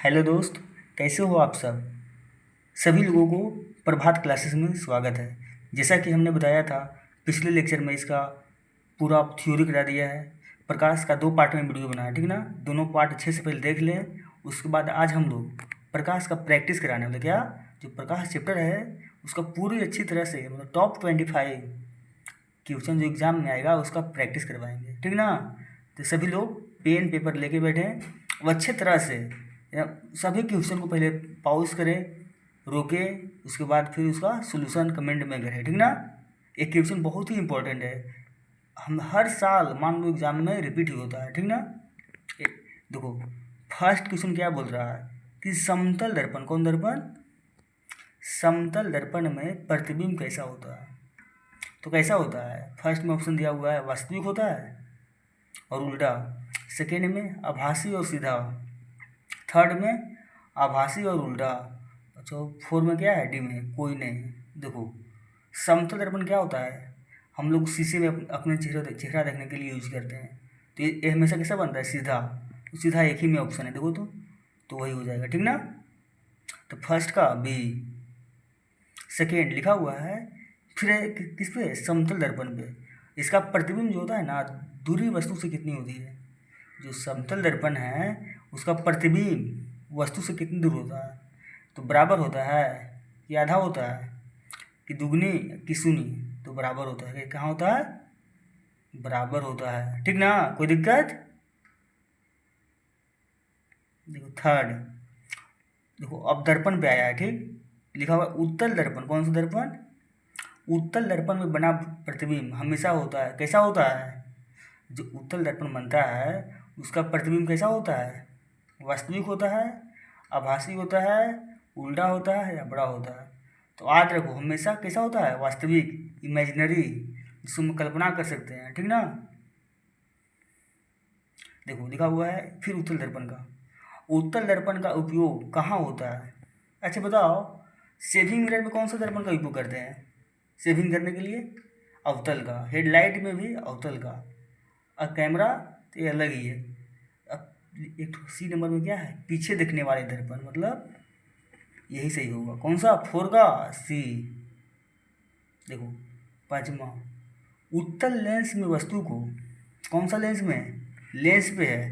Hello दोस्त, कैसे हो आप सब। सभी लोगों को प्रभात क्लासेस में स्वागत है। जैसा कि हमने बताया था पिछले लेक्चर में, इसका पूरा थ्योरी करा दिया है। प्रकाश का 2 पार्ट में वीडियो बनाया, ठीक ना। दोनों पार्ट अच्छे से पहले देख लें। उसके बाद आज हम लोग प्रकाश का प्रैक्टिस कराने वाले। क्या जो प्रकाश चैप्टर है उसका पूरी अच्छी तरह से, मतलब टॉप 25 क्वेश्चन जो एग्ज़ाम में आएगा उसका प्रैक्टिस करवाएंगे, ठीक ना। तो सभी लोग पेन पेपर लेके बैठें और अच्छे तरह से सभी क्वेश्चन को पहले पॉज करें, रोकें, उसके बाद फिर उसका सॉल्यूशन कमेंट में करें, ठीक ना। एक क्वेश्चन बहुत ही इंपॉर्टेंट है, हम हर साल मान लो एग्जाम में रिपीट ही होता है, ठीक ना। देखो फर्स्ट क्वेश्चन क्या बोल रहा है कि समतल दर्पण, कौन दर्पण, समतल दर्पण में प्रतिबिंब कैसा होता है। तो कैसा होता है, फर्स्ट में ऑप्शन दिया हुआ है वास्तविक होता है और उल्टा, सेकेंड में आभासी और सीधा, थर्ड में आभासी और उल्टा, अच्छा फोर में क्या है, डी में कोई नहीं। देखो समतल दर्पण क्या होता है, हम लोग शीशे में अपने चेहरा देखने के लिए यूज करते हैं। तो ये हमेशा कैसा बनता है, सीधा। तो सीधा एक ही में ऑप्शन है, देखो तो वही हो जाएगा, ठीक ना। तो फर्स्ट का बी, सेकेंड लिखा हुआ है, फिर है किस पे, समतल दर्पण पे। इसका प्रतिबिंब जो होता है ना, दूरी वस्तु से कितनी होती है। जो समतल दर्पण है उसका प्रतिबिंब वस्तु से कितनी दूर होता है, तो बराबर होता है कि आधा होता है कि दुगनी कि शून्य, तो बराबर होता है। कहाँ होता है, बराबर होता है, ठीक ना, कोई दिक्कत। देखो थर्ड, देखो अब दर्पण पे आया है, ठीक, लिखा हुआ उत्तल दर्पण, कौन सा दर्पण, उत्तल दर्पण में बना प्रतिबिंब हमेशा होता है, कैसा होता है, जो उत्तल दर्पण बनता है उसका प्रतिबिंब कैसा होता है, वास्तविक होता है, आभासी होता है, उल्टा होता है या बड़ा होता है। तो याद रखो हमेशा कैसा होता है, वास्तविक, इमेजिनरी, जिसको हम कल्पना कर सकते हैं, ठीक ना। देखो लिखा हुआ है फिर उत्तल दर्पण का, उत्तल दर्पण का उपयोग कहाँ होता है। अच्छा बताओ, सेविंग मिरर में कौन सा दर्पण का उपयोग करते हैं, सेविंग करने के लिए अवतल का, हेडलाइट में भी अवतल का, और कैमरा तो ये अलग ही है। अब एक सी नंबर में क्या है, पीछे देखने वाले दर्पण, मतलब यही सही होगा, कौन सा, फोर का सी। देखो पाँचवा, उत्तल लेंस में वस्तु को, कौन सा लेंस में, लेंस पे है,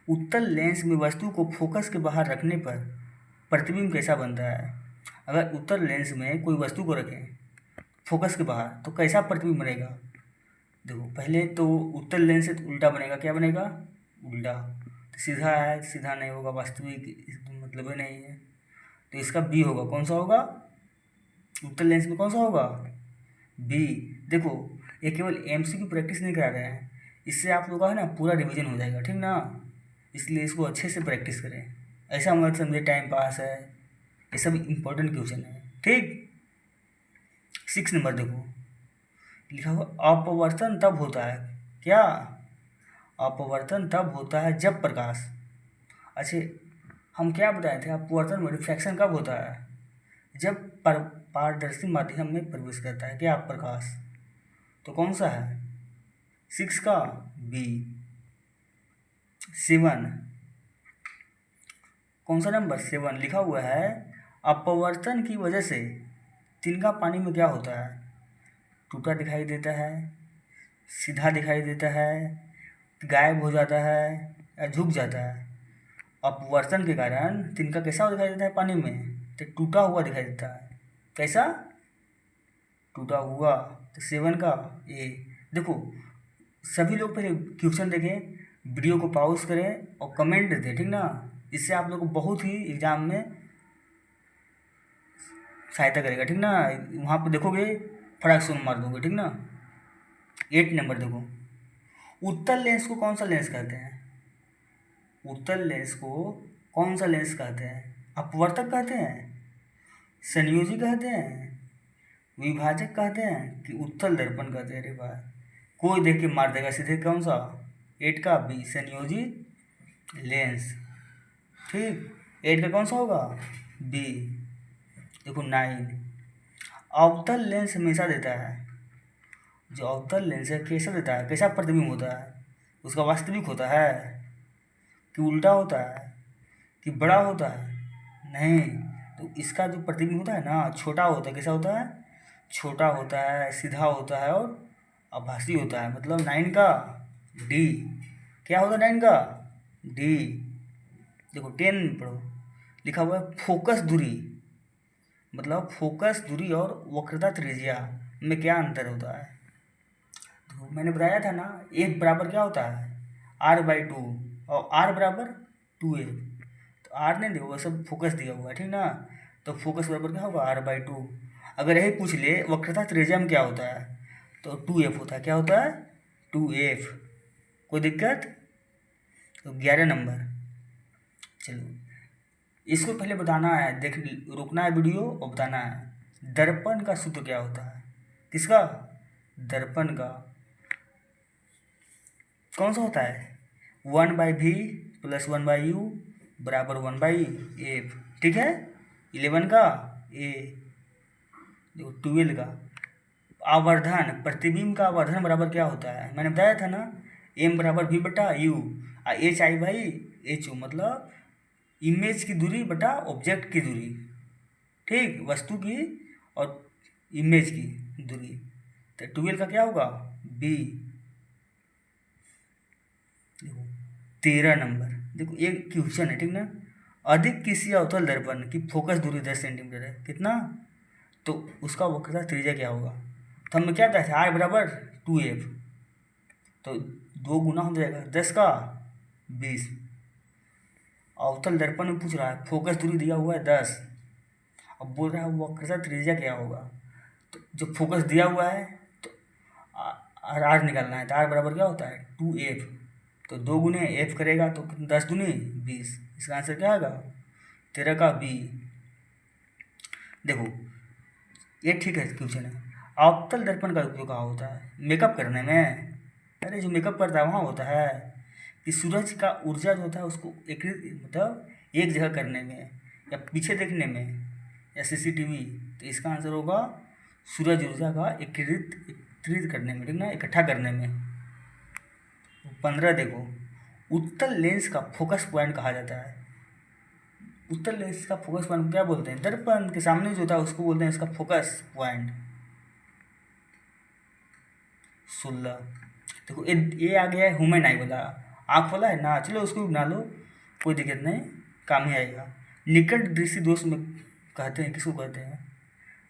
उत्तल लेंस में वस्तु को फोकस के बाहर रखने पर प्रतिबिंब कैसा बनता है। अगर उत्तल लेंस में कोई वस्तु को रखें फोकस के बाहर तो कैसा प्रतिबिंब बनेगा। देखो पहले तो उत्तल लेंस से तो उल्टा बनेगा, क्या बनेगा, उल्टा। तो सीधा है, सीधा नहीं होगा, वास्तविक मतलब ही नहीं है। तो इसका बी होगा, कौन सा होगा, उत्तल लेंस में कौन सा होगा, बी। देखो ये केवल एमसीक्यू प्रैक्टिस नहीं करा रहे हैं, इससे आप लोगों का है ना पूरा रिवीजन हो जाएगा, ठीक ना। इसलिए इसको अच्छे से प्रैक्टिस करें, ऐसा मत समझे टाइम पास है, ये सब इम्पोर्टेंट क्वेश्चन है, ठीक। 6 नंबर देखो, लिखा हुआ अपवर्तन तब होता है, क्या, अपवर्तन तब होता है जब प्रकाश, अच्छा हम क्या बताए थे, अपवर्तन में रिफ्रैक्शन कब होता है, जब पारदर्शी माध्यम में प्रवेश करता है क्या, प्रकाश। तो कौन सा है, 6 का बी। 7, कौन सा नंबर, 7 लिखा हुआ है, अपवर्तन की वजह से तिनका पानी में क्या होता है, टूटा दिखाई देता है, सीधा दिखाई देता है, गायब हो जाता है या झुक जाता है। अपवर्तन के कारण तिनका कैसा दिखाई देता है पानी में, तो टूटा हुआ दिखाई देता है, कैसा, टूटा हुआ। तो 7 का ए। देखो सभी लोग पहले क्वेश्चन देखें, वीडियो को पॉज करें और कमेंट दें, ठीक ना। इससे आप लोग को बहुत ही एग्जाम में सहायता करेगा, ठीक ना। वहाँ पर देखोगे फटाक से मार दोगे, ठीक ना। 8 नंबर देखो, उत्तल लेंस को कौन सा लेंस कहते हैं, उत्तल लेंस को कौन सा लेंस कहते हैं, अपवर्तक कहते हैं, संयोजी कहते हैं, विभाजक कहते हैं कि उत्तल दर्पण कहते हैं। अरे भाई कोई देख के मार देगा सीधे, कौन सा, 8 का बी, संयोजी लेंस, ठीक। 8 का कौन सा होगा, बी। देखो 9, अवतल लेंस हमेशा देता है, जो अवतल लेंस है कैसा देता है, कैसा प्रतिबिंब होता है, उसका वास्तविक होता है कि उल्टा होता है कि बड़ा होता है? नहीं। तो इसका जो प्रतिबिंब होता है ना, छोटा होता है। कैसा होता है? छोटा होता है, सीधा होता है और आभासी होता है। मतलब 9 का डी। क्या होता है 9 का? डी। देखो 10 पढ़ो, लिखा हुआ है फोकस दूरी। मतलब फोकस दूरी और वक्रता त्रिज्या में क्या अंतर होता है? तो मैंने बताया था ना, एक बराबर क्या होता है? r/2 और r बराबर 2a। तो r नहीं दिया हुआ, सब फोकस दिया हुआ है, ठीक ना। तो फोकस बराबर क्या होगा? r/2। अगर यही पूछ ले वक्रता त्रिज्या में क्या होता है, तो 2f होता है। क्या होता है? 2f। कोई दिक्कत? तो 11 नंबर। चलो, इसको पहले बताना है, देख रुकना है वीडियो और बताना है दर्पण का सूत्र क्या होता है। किसका? दर्पण का। कौन सा होता है? 1/v प्लस 1/u बराबर 1/f। ठीक है। 11 का ए। देखो 12 का आवर्धन, प्रतिबिंब का आवर्धन बराबर क्या होता है? मैंने बताया था ना, m बराबर v बटा u, H I by H U. मतलब इमेज की दूरी बटा ऑब्जेक्ट की दूरी। ठीक, वस्तु की और इमेज की दूरी। तो 12 का क्या होगा? b। देखो 13 नंबर। देखो एक क्वेश्चन है, ठीक ना। अधिक किसी अवतल दर्पण की फोकस दूरी 10 सेंटीमीटर है। कितना? तो उसका वक्रता त्रिज्या क्या होगा? तो हमने क्या कहा था? r बराबर 2f। तो 2 गुना हो जाएगा 10 का 20। अवतल दर्पण में पूछ रहा है, फोकस दूरी दिया हुआ है 10। अब बोल रहा है वक्रता त्रिज्या क्या होगा। तो जो फोकस दिया हुआ है तो r निकालना है। तो r बराबर क्या होता है? 2f। तो 2 गुने f करेगा तो 10 दूनी 20। इसका आंसर क्या आएगा? 13 का b। देखो ये ठीक है क्वेश्चन है। अवतल दर्पण का उपयोग कहाँ होता है? मेकअप करने में। अरे जो मेकअप करता है वहाँ होता है। कि सूरज का ऊर्जा जो होता है उसको एक मतलब एक जगह करने में, या पीछे देखने में, या सीसीटीवी। तो इसका आंसर होगा सूरज ऊर्जा का एकत्रित करने में, ठीक ना, इकट्ठा करने में। 15 देखो, उत्तल लेंस का फोकस पॉइंट कहा जाता है। उत्तल लेंस का फोकस पॉइंट क्या बोलते हैं? दर्पण के सामने जो होता है उसको बोलते हैं इसका फोकस पॉइंट। 16 देखो, ये आ गया है ह्यूमन आई वाला, आँख वाला है ना। चलो उसको भी बना लो, कोई दिक्कत नहीं, काम ही आएगा। निकट दृष्टि दोष में कहते हैं, किसको कहते हैं?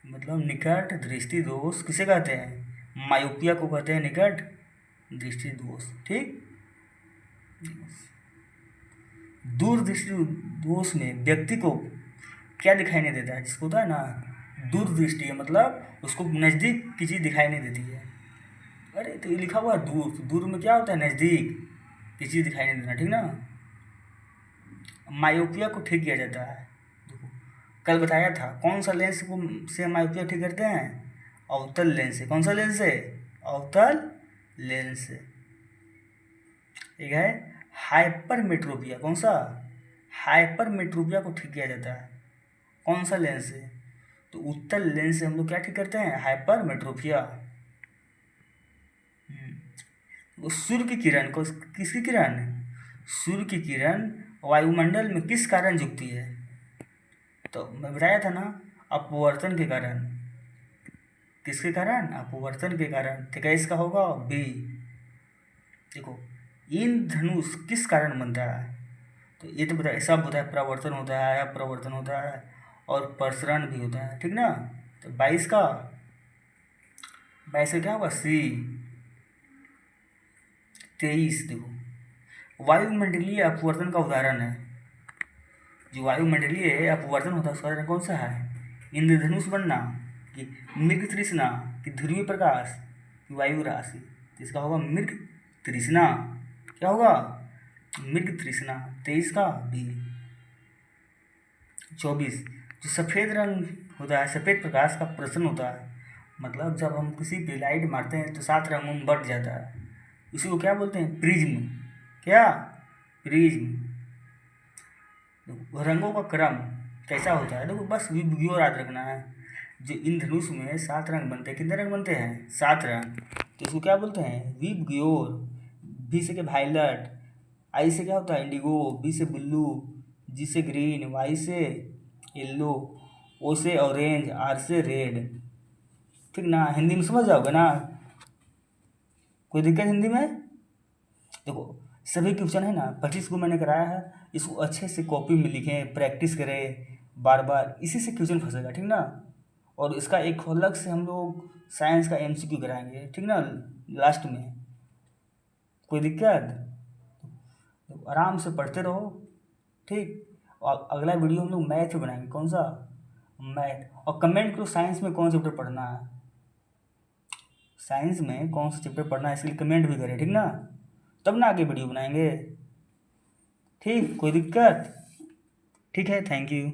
मतलब निकट दृष्टि दोष किसे कहते हैं? मायोपिया को कहते हैं निकट दृष्टि दोष। ठीक। दूर दृष्टि दोष में व्यक्ति को क्या दिखाई नहीं देता है? जिसको होता है ना दूरदृष्टि है, मतलब उसको नज़दीक की चीज़ दिखाई नहीं देती है। अरे तो ये लिखा हुआ है दूर, तो दूर में क्या होता है? नज़दीक की चीज़ दिखाई नहीं देना, ठीक ना। मायोपिया को ठीक किया जाता है। देखो कल बताया था कौन सा लेंस को से मायोपिया ठीक करते हैं? अवतल लेंस से। कौन सा लेंस से? अवतल लेंस से। एक है हाइपरमेट्रोपिया। कौन सा? हाइपरमेट्रोपिया को ठीक किया जाता है कौन सा लेंस से? तो उत्तल लेंस से हम लोग क्या ठीक करते हैं? हाइपरमेट्रोपिया। वो सूर्य की किरण को, किसकी किरण? सूर्य की किरण वायुमंडल में किस कारण झुकती है? तो मैं बताया था ना, अपवर्तन के कारण। किसके कारण? अपवर्तन के कारण। तो क्या इसका होगा? बी। देखो इंद्रधनुष किस कारण बनता है? तो ये तो बताया, सब होता है, प्रवर्तन होता है, अपवर्तन होता है और प्रसरण भी होता है, ठीक ना। तो 22 का क्या होगा? सी। 23 देखो, वायुमंडलीय अपवर्तन का उदाहरण है। जो वायुमंडलीय अपवर्तन होता है उसका उदाहरण कौन सा है? इंद्रधनुष बनना, कि मृग तृष्णा, कि ध्रुवीय प्रकाश, कि वायु राशि। तो इसका होगा मृग तृष्णा। क्या होगा? मृग तृष्णा। 23 का बी। 24 जो सफ़ेद रंग होता है, सफ़ेद प्रकाश का प्रसरण होता है। मतलब जब हम किसी पे लाइट मारते हैं तो 7 रंगों में बढ़ जाता है। इसी को क्या बोलते हैं? प्रिज्म। क्या? प्रिज्म। रंगों का क्रम कैसा होता है? देखो बस विबग्योर याद रखना है। जो इंद्रधनुष में 7 रंग बनते हैं, कितने रंग बनते हैं? 7 रंग। तो इसको क्या बोलते हैं? विबग्योर। बी से क्या? वायलट। आई से क्या होता है? इंडिगो। बी से ब्लू। जी से ग्रीन, वाई से येल्लो, ओ से ऑरेंज, आर से रेड। ठीक ना, हिंदी में समझ जाओगे ना? कोई दिक्कत हिंदी में? देखो, सभी क्वेश्चन है ना 25 को मैंने कराया है, इसको अच्छे से कॉपी में लिखें, प्रैक्टिस करें बार बार, इसी से क्वेश्चन फंसेगा। ठीक ना? और इसका एक अलग से हम लोग साइंस का एमसीक्यू कराएंगे। ठीक ना, लास्ट में। कोई दिक्कत? तो आराम से पढ़ते रहो। ठीक। और अगला वीडियो हम लोग मैथ पे बनाएंगे। कौन सा? मैथ। और कमेंट करो साइंस में कौन सा चैप्टर पढ़ना है, साइंस में कौन सा चैप्टर पढ़ना है, इसके लिए कमेंट भी करें। ठीक ना? तब ना आगे वीडियो बनाएंगे। ठीक, कोई दिक्कत? ठीक है, थैंक यू।